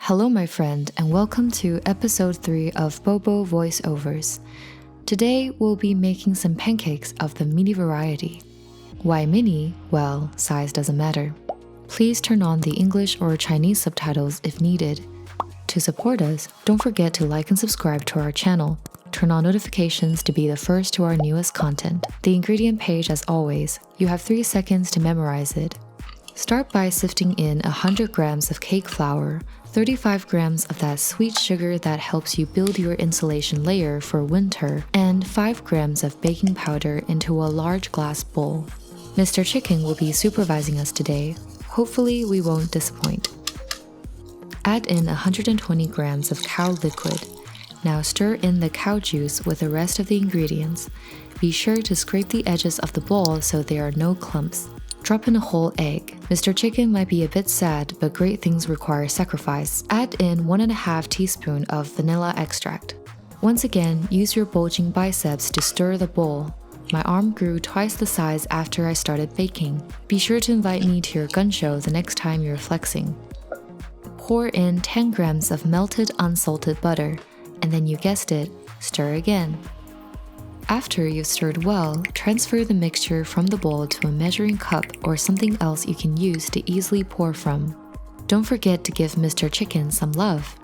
Hello, my friend, and welcome to episode 3 of BoBo voiceovers. Today, we'll be making some pancakes of the mini variety. Why mini? Well, size doesn't matter. Please turn on the English or Chinese subtitles if needed. To support us, don't forget to like and subscribe to our channel. Turn on notifications to be the first to our newest content. The ingredient page, as always, you have 3 seconds to memorize it. Start by sifting in 100 grams of cake flour, 35 grams of that sweet sugar that helps you build your insulation layer for winter, and 5 grams of baking powder into a large glass bowl. Mr. Chicken will be supervising us today. Hopefully, we won't disappoint. Add in 120 grams of cow liquid. Now stir in the cow juice with the rest of the ingredients. Be sure to scrape the edges of the bowl so there are no clumps. Drop in a whole egg. Mr. Chicken might be a bit sad, but great things require sacrifice. Add in 1.5 teaspoons of vanilla extract. Once again, use your bulging biceps to stir the bowl. My arm grew twice the size after I started baking. Be sure to invite me to your gun show the next time you're flexing. Pour in 10 grams of melted unsalted butter, and then you guessed it, stir again. After you've stirred well, transfer the mixture from the bowl to a measuring cup or something else you can use to easily pour from. Don't forget to give Mr. Chicken some love.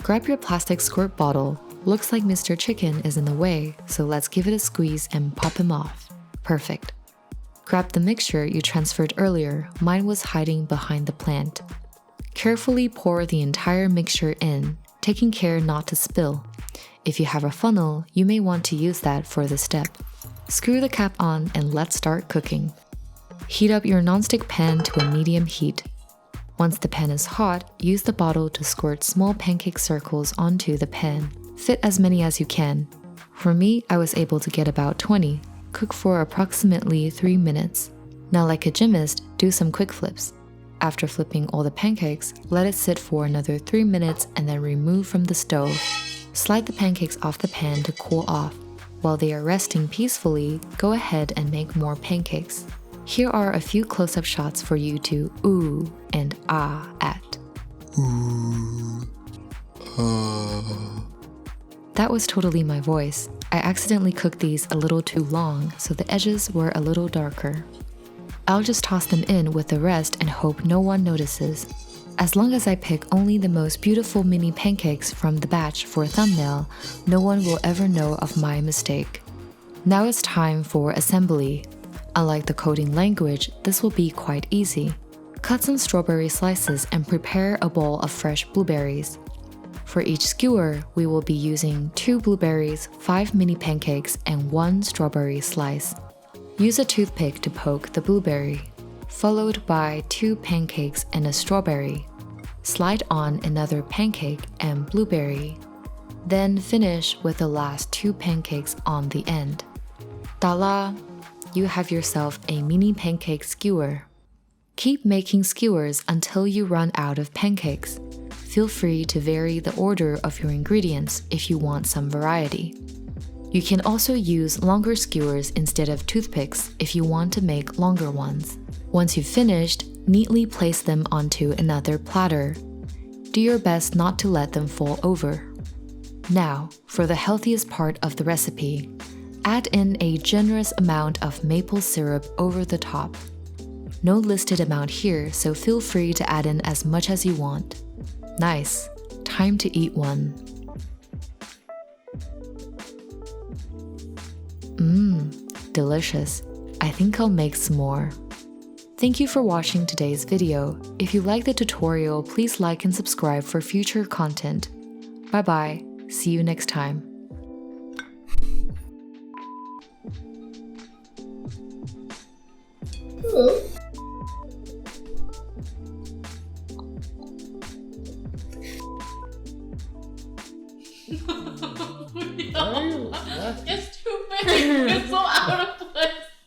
Grab your plastic squirt bottle. Looks like Mr. Chicken is in the way, so let's give it a squeeze and pop him off. Perfect. Grab the mixture you transferred earlier. Mine was hiding behind the plant. Carefully pour the entire mixture in, taking care not to spill. If you have a funnel, you may want to use that for this step. Screw the cap on and let's start cooking. Heat up your nonstick pan to a medium heat. Once the pan is hot, use the bottle to squirt small pancake circles onto the pan. Fit as many as you can. For me, I was able to get about 20. Cook for approximately 3 minutes. Now, like a gymnast, do some quick flips. After flipping all the pancakes, let it sit for another 3 minutes and then remove from the stove. Slide the pancakes off the pan to cool off. While they are resting peacefully, go ahead and make more pancakes. Here are a few close-up shots for you to ooh and ah at. That was totally my voice. I accidentally cooked these a little too long, so the edges were a little darker. I'll just toss them in with the rest and hope no one notices. As long as I pick only the most beautiful mini pancakes from the batch for a thumbnail, no one will ever know of my mistake. Now it's time for assembly. Unlike the coding language, this will be quite easy. Cut some strawberry slices and prepare a bowl of fresh blueberries. For each skewer, we will be using 2 blueberries, 5 mini pancakes, and 1 strawberry slice. Use a toothpick to poke the blueberry, followed by 2 pancakes and a strawberry. Slide on another pancake and blueberry. Then finish with the last 2 pancakes on the end. Ta-la! You have yourself a mini pancake skewer. Keep making skewers until you run out of pancakes. Feel free to vary the order of your ingredients if you want some variety. You can also use longer skewers instead of toothpicks if you want to make longer ones. Once you've finished, neatly place them onto another platter. Do your best not to let them fall over. Now, for the healthiest part of the recipe, add in a generous amount of maple syrup over the top. No listed amount here, so feel free to add in as much as you want. Nice. Time to eat one. Delicious. I think I'll make some more. Thank you for watching today's video. If you like the tutorial, please like and subscribe for future content. Bye bye. See you next time. It's too big. It's so out of